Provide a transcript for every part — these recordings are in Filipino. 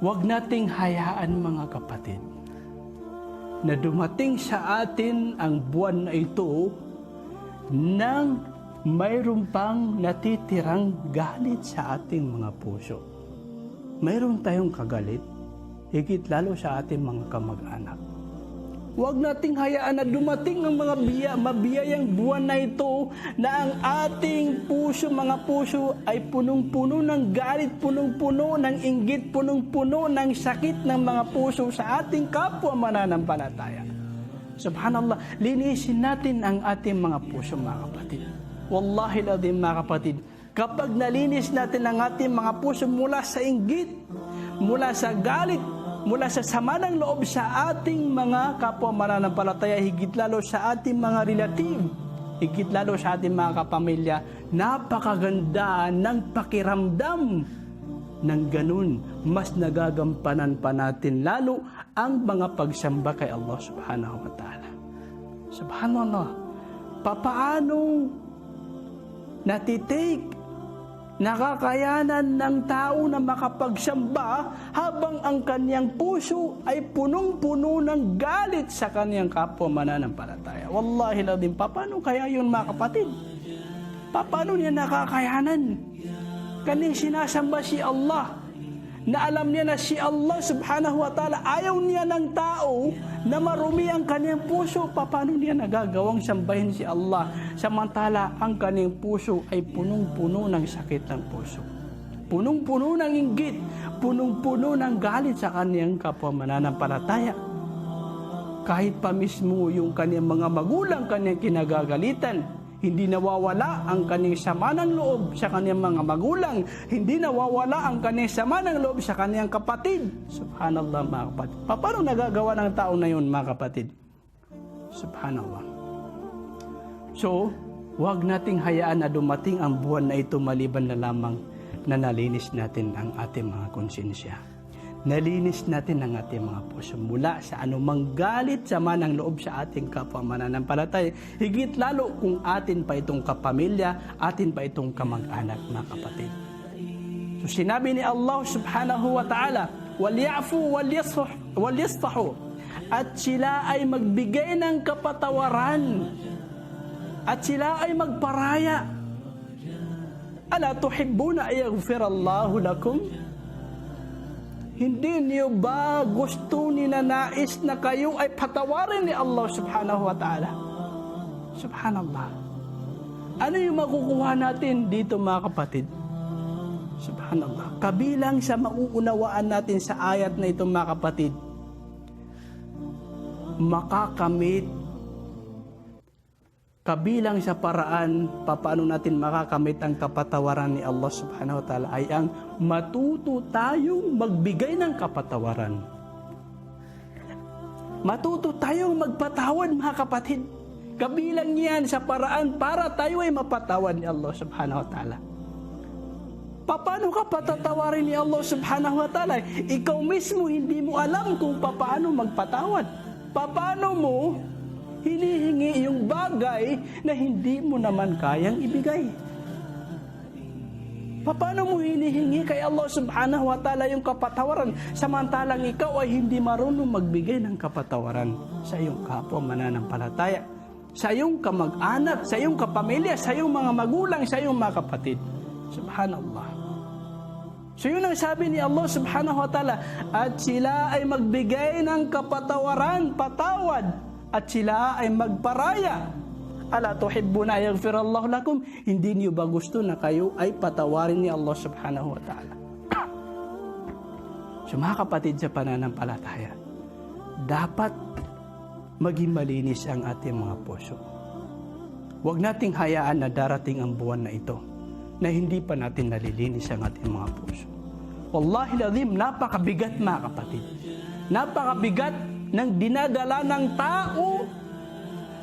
Huwag nating hayaan mga kapatid na dumating sa atin ang buwan na ito nang mayroon pang natitirang galit sa ating mga puso. Mayroon tayong kagalit, higit lalo sa ating mga kamag-anak. Huwag nating hayaan na dumating ang mga mabiyayang buwan na ito na ang ating puso, mga puso ay punong-puno ng galit, punong-puno ng inggit, punong-puno ng sakit ng mga puso sa ating kapwa mananampalataya. Subhanallah, linisin natin ang ating mga puso, mga kapatid. Wallahi lazim, mga kapatid, kapag nalinis natin ang ating mga puso mula sa inggit, mula sa galit, mula sa sama ng loob sa ating mga kapwa mananampalataya, higit lalo sa ating mga relative, higit lalo sa ating mga kapamilya, napakaganda ng pakiramdam ng ganun. Mas nagagampanan pa natin lalo ang mga pagsamba kay Allah subhanahu wa ta'ala. Subhanallah, papaano natitake, nakakayanan ng tao na makapagsamba habang ang kanyang puso ay punong-puno ng galit sa kanyang kapwa mananampalataya. Wallahi lazim, paano kaya yun, mga kapatid? Paano niya nakakayanan? Kanyang sinasamba si Allah, na alam niya na si Allah subhanahu wa ta'ala ayaw niya ng tao na marumi ang kanyang puso. Paano niya nagagawang sambahin si Allah samantala ang kanyang puso ay punong-puno ng sakit ng puso, punong-puno ng inggit, punong-puno ng galit sa kanyang kapwa mananampalataya? Kahit pa mismo yung kanyang mga magulang kanyang kinagagalitan, hindi nawawala ang kanyang sama ng loob sa kanyang mga magulang. Hindi nawawala ang kanyang sama ng loob sa kanyang kapatid. Subhanallah, mga kapatid. Paano nagagawa ng tao na yun, mga kapatid? Subhanallah. So, huwag nating hayaan na dumating ang buwan na ito maliban na lamang na nalinis natin ang ating mga konsensya. Nalinis natin ang ating mga puso mula sa anumang galit, sama ng loob sa ating kapwa mananampalataya. Higit lalo kung atin pa itong kapamilya, atin pa itong kamag-anak, mga kapatid. So sinabi ni Allah subhanahu wa ta'ala, وَلْيَعْفُوا وَلْيَصْفَحُوا, at sila ay magbigay ng kapatawaran, at sila ay magparaya. أَلَا تُحِبُّونَ أَن يَغْفِرَ اللَّهُ لَكُمْ? Hindi niyo ba gusto, ninanais na kayo ay patawarin ni Allah subhanahu wa ta'ala? Subhanallah. Ano yung makukuha natin dito, mga kapatid? Subhanallah. Kabilang sa mauunawaan natin sa ayat na ito, mga kapatid, makakamit, kabilang sa paraan paano natin makakamit ang kapatawaran ni Allah subhanahu wa ta'ala ay ang matuto tayong magbigay ng kapatawaran. Matuto tayong magpatawad, mga kapatid. Kabilang yan sa paraan para tayo ay mapatawad ni Allah subhanahu wa ta'ala. Paano ka patatawarin ni Allah subhanahu wa ta'ala? Ikaw mismo hindi mo alam kung paano magpatawad. Paano mo hinihingi yung bagay na hindi mo naman kayang ibigay? Paano mo hinihingi kay Allah subhanahu wa ta'ala yung kapatawaran samantalang ikaw ay hindi marunong magbigay ng kapatawaran sa iyong kapwa mananampalataya, sa iyong kamag-anak, sa iyong kapamilya, sa iyong mga magulang, sa iyong mga kapatid? Subhanallah. So yun ang sabi ni Allah subhanahu wa ta'ala, at sila ay magbigay ng kapatawaran, patawad, at sila ay magparaya. Ala tuhibbuna yaghfirallahu lakum? Hindi niyo ba gusto na kayo ay patawarin ni Allah subhanahu wa ta'ala? So mga kapatid sa pananampalataya, dapat maging malinis ang ating mga puso. Huwag nating hayaan na darating ang buwan na ito na hindi pa natin nalilinis ang ating mga puso. Wallahi lazim, napakabigat, mga kapatid. Napakabigat ng dinadala ng tao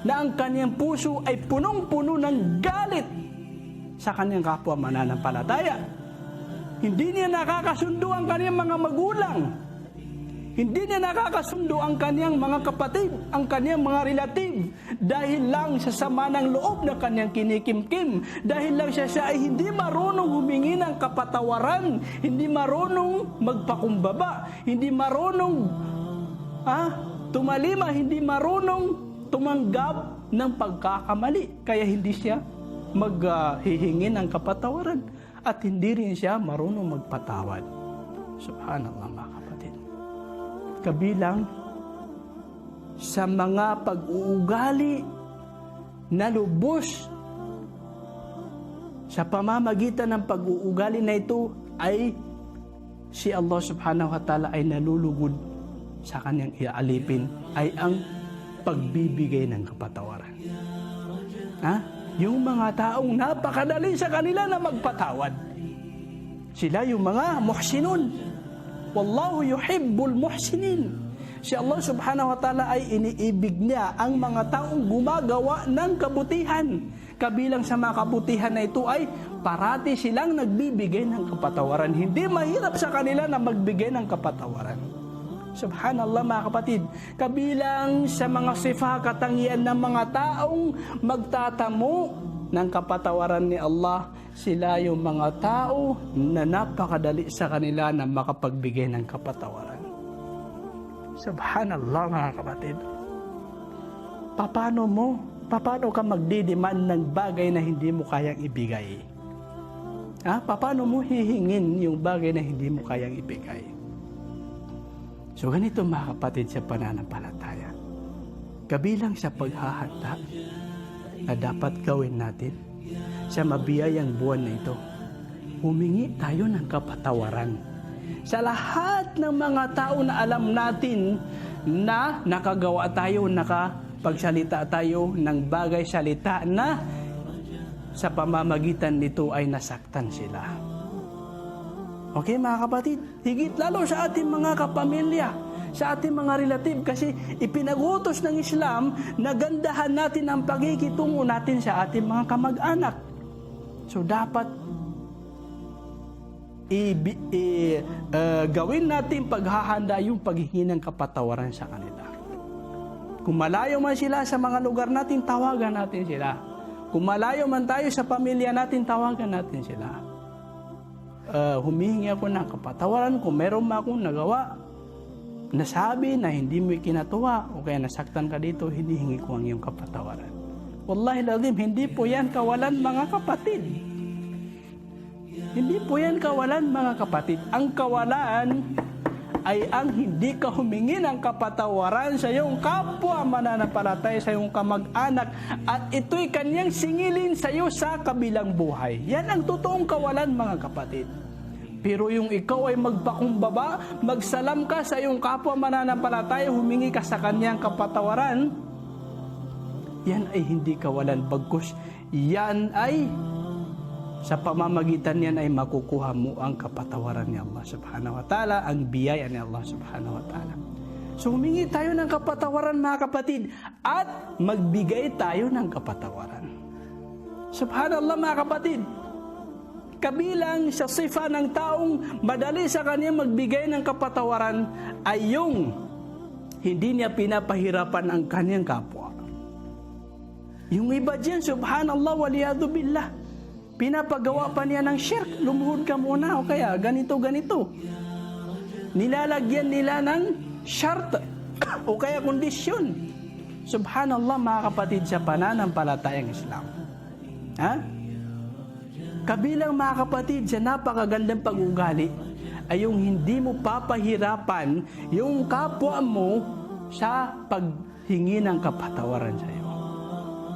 na ang kanyang puso ay punong-puno ng galit sa kanyang kapwa mananampalataya. Hindi niya nakakasundo ang kanyang mga magulang. Hindi niya nakakasundo ang kaniyang mga kapatid, ang kaniyang mga relative, dahil lang sa sama ng loob na kaniyang kinikimkim, dahil lang siya ay hindi marunong humingi ng kapatawaran, hindi marunong magpakumbaba, hindi marunong tumalima, hindi marunong tumanggap ng pagkakamali, kaya hindi siya maghihingi ng kapatawaran at hindi rin siya marunong magpatawad. Subhanallah mga kapatid. Kabilang sa mga pag-uugali na lubos sa pamamagitan ng pag-uugali na ito ay si Allah subhanahu wa ta'ala ay nalulugod sa kanyang iaalipin ay ang pagbibigay ng kapatawaran. Yung mga taong napakadali sa kanila na magpatawad. Sila yung mga muhsinun. Wallahu yuhibbul muhsinin. Si Allah subhanahu wa ta'ala ay iniibig niya ang mga taong gumagawa ng kabutihan. Kabilang sa mga kabutihan na ito ay parati silang nagbibigay ng kapatawaran. Hindi mahirap sa kanila na magbigay ng kapatawaran. Subhanallah mga kapatid, kabilang sa mga sifa katangian ng mga taong magtatamo ng kapatawaran ni Allah, sila yung mga tao na napakadali sa kanila na makapagbigay ng kapatawaran. Subhanallah mga kapatid. Paano ka magdidiman ng bagay na hindi mo kayang ibigay? Paano mo hihingin yung bagay na hindi mo kayang ibigay? So ganito mga kapatid sa pananampalataya. Kabilang sa paghahanda na dapat gawin natin sa mabiyayang buwan na ito, humingi tayo ng kapatawaran sa lahat ng mga tao na alam natin na nakagawa tayo, nakapagsalita tayo ng bagay salita na sa pamamagitan nito ay nasaktan sila. Okay mga kapatid, higit lalo sa ating mga kapamilya, sa ating mga relative, kasi ipinagutos ng Islam na gandahan natin ang pakikitungo natin sa ating mga kamag-anak. So dapat gawin natin paghahanda yung paghihingi ng kapatawaran sa kanila. Kung malayo man sila sa mga lugar natin, tawagan natin sila. Kung malayo man tayo sa pamilya natin, tawagan natin sila. Humihingi ako ng kapatawaran kung meron ma akong nagawa, nasabi na hindi mo kinatuwa o kaya nasaktan ka dito, hinihingi ko ang iyong kapatawaran. Wallahi lazim, hindi po yan kawalan mga kapatid. Hindi po yan kawalan mga kapatid. Ang kawalan ay ang hindi ka humingi ng kapatawaran sa iyong kapwa mananampalataya, sa iyong kamag-anak, at ito'y kanyang singilin sa iyo sa kabilang buhay. Yan ang totoong kawalan mga kapatid. Pero yung ikaw ay magpakumbaba, magsalam ka sa iyong kapwa mananampalataya, humingi ka sa kanyang kapatawaran, yan ay hindi kawalan, bagkus yan ay sa pamamagitan yan ay makukuha mo ang kapatawaran ni Allah subhanahu wa ta'ala, ang biyaya ni Allah subhanahu wa ta'ala. So humingi tayo ng kapatawaran mga kapatid, at magbigay tayo ng kapatawaran. Subhanallah mga kapatid, kabilang sa sifa ng taong madali sa kanya magbigay ng kapatawaran ay yung hindi niya pinapahirapan ang kanyang kapwa. Yung iba dyan, subhanallah, waliyadu billah, pinapagawa pa niya ng shirk. Lumuhod ka muna o kaya ganito. Nilalagyan nila ng shart o kaya kondisyon. Subhanallah mga kapatid sa pananampalatayang Islam. Kabilang mga kapatid sa napakagandang pag-ugali ay yung hindi mo papahirapan yung kapwa mo sa paghingi ng kapatawaran sa iyo.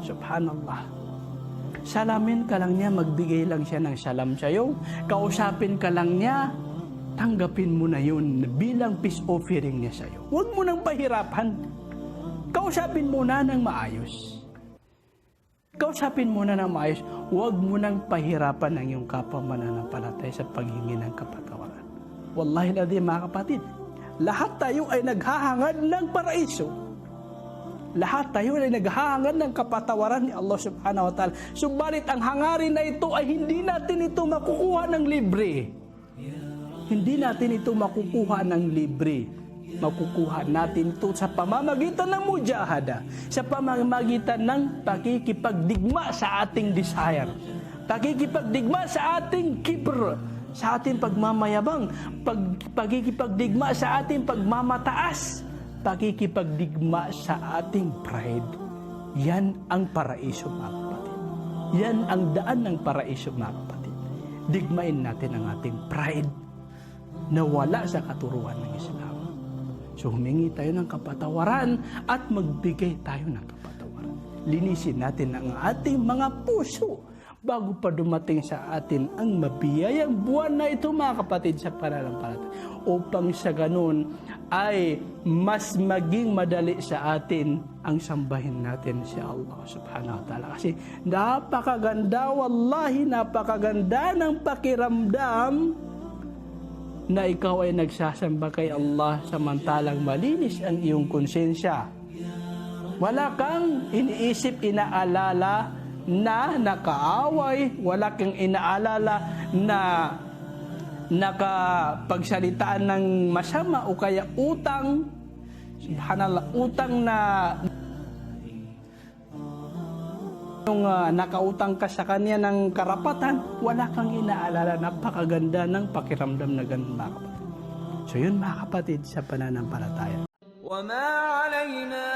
Subhanallah. Salamin ka lang niya, magbigay lang siya ng salam sa iyo. Kausapin ka lang niya, tanggapin mo na yun bilang peace offering niya sa iyo. Huwag mo nang pahirapan. Kausapin mo na ng maayos. Kausapin mo na ng maayos. Huwag mo nang pahirapan ang iyong kapwa mananampalataya sa paghingi ng kapatawaran. Wallahi lazim mga kapatid, lahat tayo ay naghahangad ng paraiso. Lahat tayo ay naghahangad ng kapatawaran ni Allah subhanahu wa ta'ala. Subalit ang hangarin na ito ay hindi natin ito makukuha ng libre. Hindi natin ito makukuha ng libre. Makukuha natin ito sa pamamagitan ng mujahada, sa pamamagitan ng pakikipagdigma sa ating desire, pakikipagdigma sa ating kibr, sa ating pagmamayabang, pakikipagdigma sa ating pagmamataas, pakikipagdigma sa ating pride. Yan ang paraiso, mga kapatid. Yan ang daan ng paraiso, mga kapatid. Digmain natin ang ating pride na wala sa katuruan ng Islam. So humingi tayo ng kapatawaran at magbigay tayo ng kapatawaran. Linisin natin ang ating mga puso bago pa dumating sa atin ang mabiyayang buwan na ito, mga kapatid, sa pananampalataya. Upang sa ganun ay mas maging madali sa atin ang sambahin natin si Allah subhanahu wa ta'ala. Kasi napakaganda, wallahi napakaganda ng pakiramdam na ikaw ay nagsasamba kay Allah samantalang malinis ang iyong konsensya. Wala kang iniisip, inaalala na nakaaway, wala kang inaalala na nakapagsalitaan ng masama o kaya utang. Subhanallah, utang na yung nakautang ka sa kanya ng karapatan, wala kang inaalala. Napakaganda ng pakiramdam na ganun, mga kapatid. So yun, mga kapatid, sa pananampalataya. وَمَا عَلَيْنَا